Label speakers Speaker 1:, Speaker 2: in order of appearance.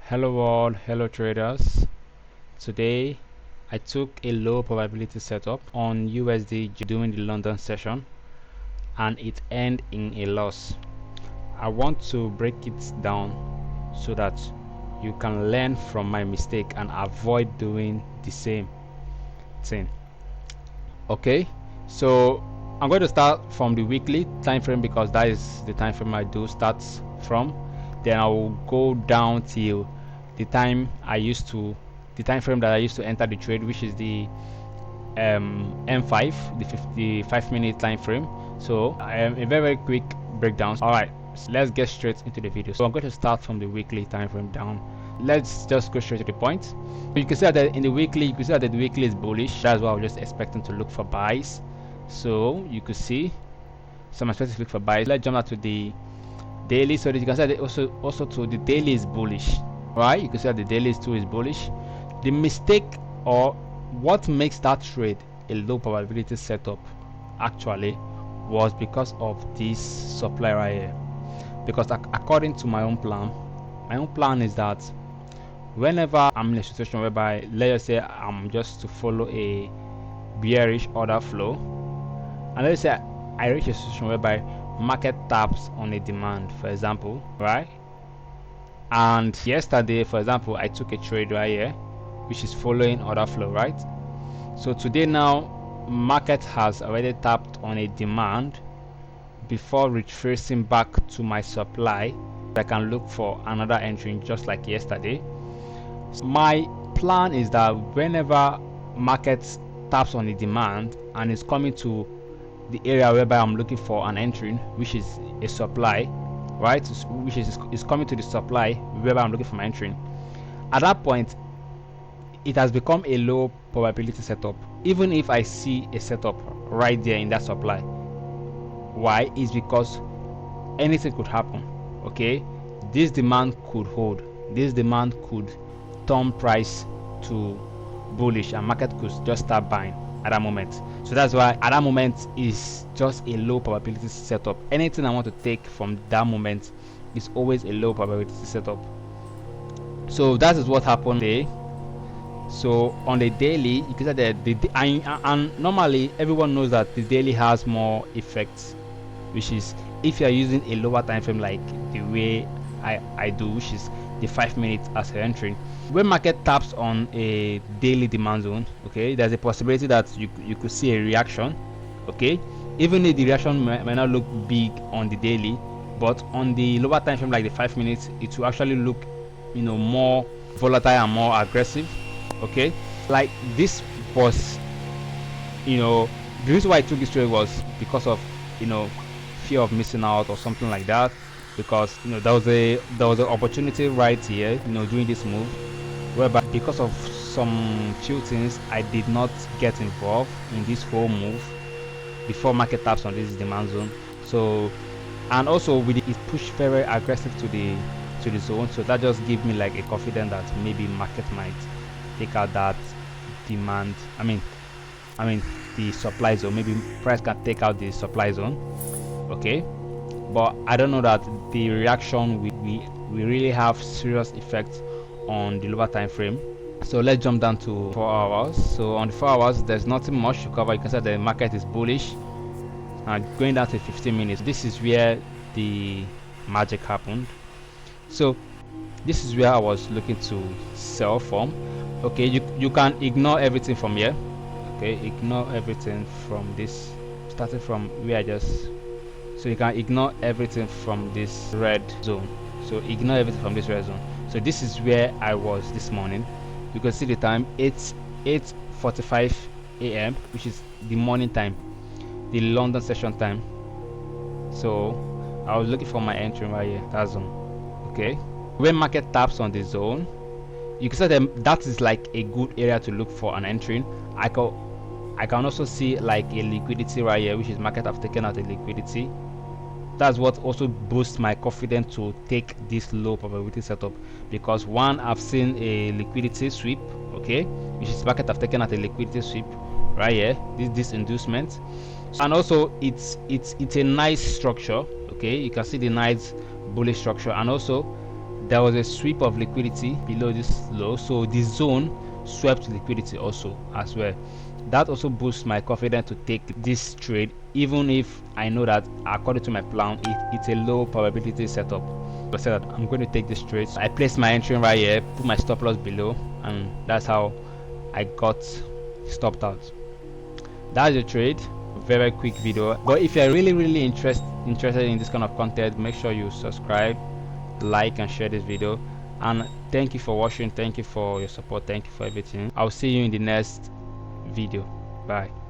Speaker 1: Hello all, hello traders. Today I took a low probability setup on USDJPY during the London session and it ended in a loss. I want to break it down so that you can learn from my mistake and avoid doing the same thing. Okay, so I'm going to start from the weekly time frame because that is the time frame I do start from. Then I will go down till the time frame that I used to enter the trade, which is the M5, the 55-minute time frame. So a very, very quick breakdown. All right, so let's get straight into the video. So I'm going to start from the weekly time frame down. Let's just go straight to the point. You can see that in the weekly, you can see that the weekly is bullish. That's why I was just expecting to look for buys. So you could see some expecting to look for buys. Let's jump out to the daily. So that you can see that also to the daily is bullish. Right? You can see that the daily too is bullish. The mistake or what makes that trade a low probability setup actually was because of this supply right here. Because according to my own plan is that whenever I'm in a situation whereby, let's say I'm just to follow a bearish order flow, and let's say I reach a situation whereby market taps on a demand, for example, right? And yesterday, for example, I took a trade right here which is following order flow, right? So today now market has already tapped on a demand before retracing back to my supply. I can look for another entry just like yesterday. My plan is that whenever market taps on the demand and is coming to the area whereby I'm looking for an entry, which is a supply, right, which is coming to the supply whereby I'm looking for my entry, at that point it has become a low probability setup, even if I see a setup right there in that supply. Why? Is because anything could happen. Okay, this demand could hold, this demand could turn price to bullish and market could just start buying at that moment. So that's why at that moment is just a low probability setup. Anything I want to take from that moment is always a low probability setup. So that is what happened today. So on the daily, you can say that and normally everyone knows that the daily has more effects, which is if you are using a lower time frame like the way I do, which is the 5 minutes as an entry. When market taps on a daily demand zone, okay, there's a possibility that you could see a reaction, okay, even if the reaction may not look big on the daily, but on the lower time frame like the 5 minutes, it will actually look, more volatile and more aggressive. Okay, like this was, the reason why I took this trade was because of, fear of missing out or something like that, because there was an opportunity right here, doing this move, whereby because of some few things I did not get involved in this whole move before market taps on this demand zone. So, and also with it pushed very aggressive to the zone, so that just gave me like a confidence that maybe market might take out that demand, I mean the supply zone. Maybe price can take out the supply zone, okay, but I don't know that the reaction we really have serious effect on the lower time frame. So let's jump down to 4 hours. So on the 4 hours there's nothing much to cover. You can see the market is bullish. Going down to 15 minutes, this is where the magic happened. So this is where I was looking to sell from. Okay, you can ignore everything from here. Okay, ignore everything from this, starting from where I just, so you can ignore everything from this red zone. So ignore everything from this red zone. So this is where I was this morning. You can see the time, it's 8:45 a.m., which is the morning time, the London session time. So I was looking for my entry right here, that zone. Okay, when market taps on the zone, you can see that is like a good area to look for an entry. I can also see like a liquidity right here, which is market have taken out a liquidity. That's what also boosts my confidence to take this low probability setup, because one, I've seen a liquidity sweep, okay, which is market have taken out a liquidity sweep right here, this inducement, and also it's a nice structure. Okay, you can see the nice bullish structure, and also there was a sweep of liquidity below this low, so the zone swept liquidity also as well. That also boosts my confidence to take this trade, even if I know that according to my plan it's a low probability setup. I said that I'm going to take this trade. I placed my entry right here, put my stop loss below, and that's how I got stopped out. That's the trade. Very quick video, but if you're really interested in this kind of content, make sure you subscribe, like and share this video. And thank you for watching, thank you for your support, thank you for everything. I'll see you in the next video. Bye.